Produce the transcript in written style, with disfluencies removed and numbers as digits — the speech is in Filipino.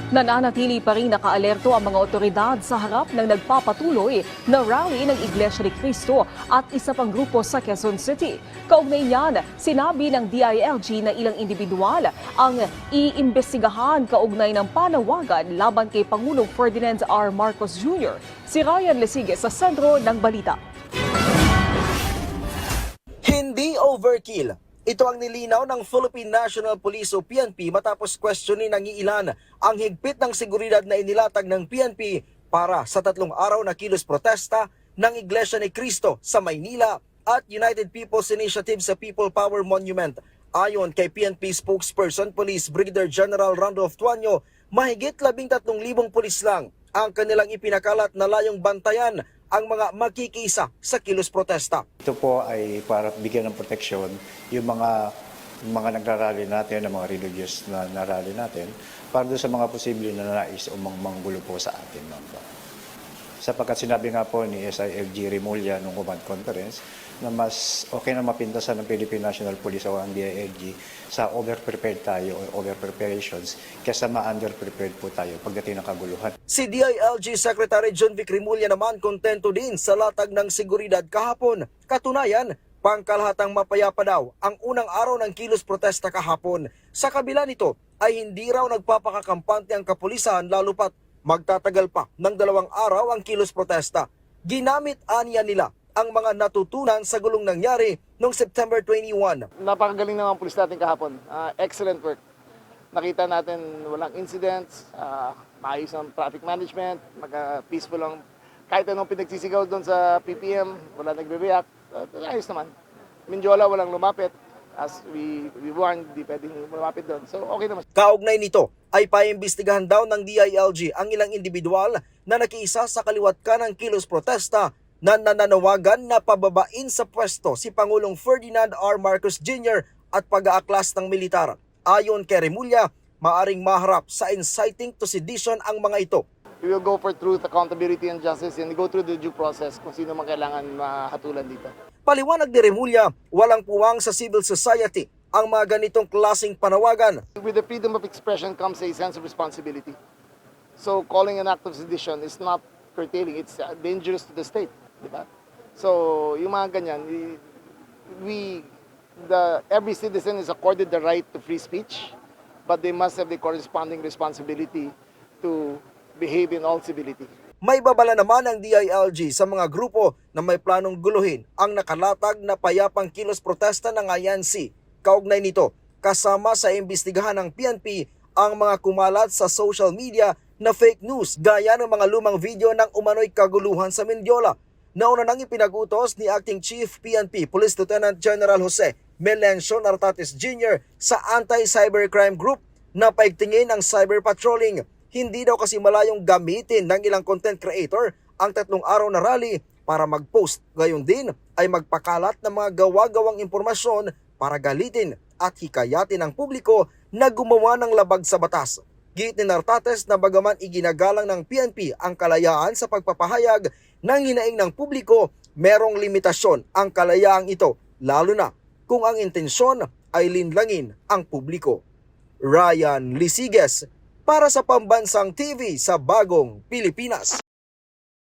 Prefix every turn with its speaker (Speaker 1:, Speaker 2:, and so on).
Speaker 1: Nananatili pa rin nakaalerto ang mga otoridad sa harap ng nagpapatuloy na rally ng Iglesia ni Cristo at isa pang grupo sa Quezon City. Kaugnay niyan, sinabi ng DILG na ilang individual ang iimbestigahan kaugnay ng panawagan laban kay Pangulong Ferdinand R. Marcos Jr. Si Ryan Lesigue sa sentro ng balita.
Speaker 2: Hindi overkill. Ito ang nilinaw ng Philippine National Police o PNP matapos questionin ng iilan ang higpit ng seguridad na inilatag ng PNP para sa 3 araw na kilos protesta ng Iglesia ni Cristo sa Maynila at United People's Initiative sa People Power Monument. Ayon kay PNP spokesperson Police Brigadier General Randolph Tuanyo, mahigit 13,000 pulis lang ang kanilang ipinakalat na layong bantayan ang mga makikisa sa kilos protesta.
Speaker 3: Ito po ay para bigyan ng proteksyon yung mga nagrarally natin, ang mga religious na narally natin, para doon sa mga posibleng na nais o manggulo po sa atin. Sapagkat sinabi nga po ni SIFG Remulla nung command conference na mas okay na mapintasan ng Philippine National Police o ang DILG sa over-prepared tayo o over-preparations kaysa ma-under-prepared po tayo pagdating ng kaguluhan.
Speaker 2: Si DILG Secretary John Vic Remulla naman kontento din sa latag ng seguridad kahapon. Katunayan, pangkalahatang mapayapa daw ang unang araw ng kilos protesta kahapon. Sa kabila nito ay hindi raw nagpapakakampante ang kapulisan lalo pat magtatagal pa ng 2 araw ang kilos protesta. Ginamit aniya nila ang mga natutunan sa gulong nangyari noong September 21.
Speaker 4: Napakagaling ng mga pulis natin kahapon. Excellent work. Nakita natin walang incidents, maayos ang traffic management, peaceful lang. Kahit anong pinagsisigaw doon sa PPM, wala nagbe-react. Ayos naman. Mindiola, walang lumapit. As we warned, di pwedeng lumapit doon. So okay naman.
Speaker 2: Kaugnay nito ay paimbestigahan daw ng DILG ang ilang individual na nakiisa sa kaliwat ka ng kilos protesta na nananawagan na pababain sa pwesto si Pangulong Ferdinand R. Marcos Jr. at pag-aaklas ng militar. Ayon kay Remulla, maaring maharap sa inciting to sedition ang mga ito.
Speaker 4: We will go for truth, accountability, and justice and go through the due process kung sino man kailangan mahatulan dito. Paliwanag
Speaker 2: ni Remulla, walang puwang sa civil society ang mga ganitong klaseng panawagan.
Speaker 4: With the freedom of expression comes a sense of responsibility. So calling an act of sedition is not curtailing, it's dangerous to the state. Diba? So yung mga ganyan, every citizen is accorded the right to free speech, but they must have the corresponding responsibility to behave in all civility.
Speaker 2: May babala naman ang DILG sa mga grupo na may planong guluhin ang nakalatag na payapang kilos protesta ng INC. Kaugnay nito, kasama sa imbestigahan ng PNP ang mga kumalat sa social media na fake news gaya ng mga lumang video ng umano'y kaguluhan sa Mindiola. Nauna nang ipinag-utos ni Acting Chief PNP Police Lieutenant General Jose Melencio Nartates Jr. sa Anti-Cybercrime Group na paigtingin ang cyber patrolling. Hindi daw kasi malayong gamitin ng ilang content creator ang 3 araw na rally para mag-post. Gayon din ay magpakalat ng mga gawa-gawang impormasyon para galitin at hikayatin ang publiko na gumawa ng labag sa batas. Giit ni Nartates na bagaman iginagalang ng PNP ang kalayaan sa pagpapahayag ng hinaing ng publiko, merong limitasyon ang kalayaang ito, lalo na kung ang intensyon ay linlangin ang publiko. Ryan Lesigue para sa Pambansang TV sa Bagong Pilipinas.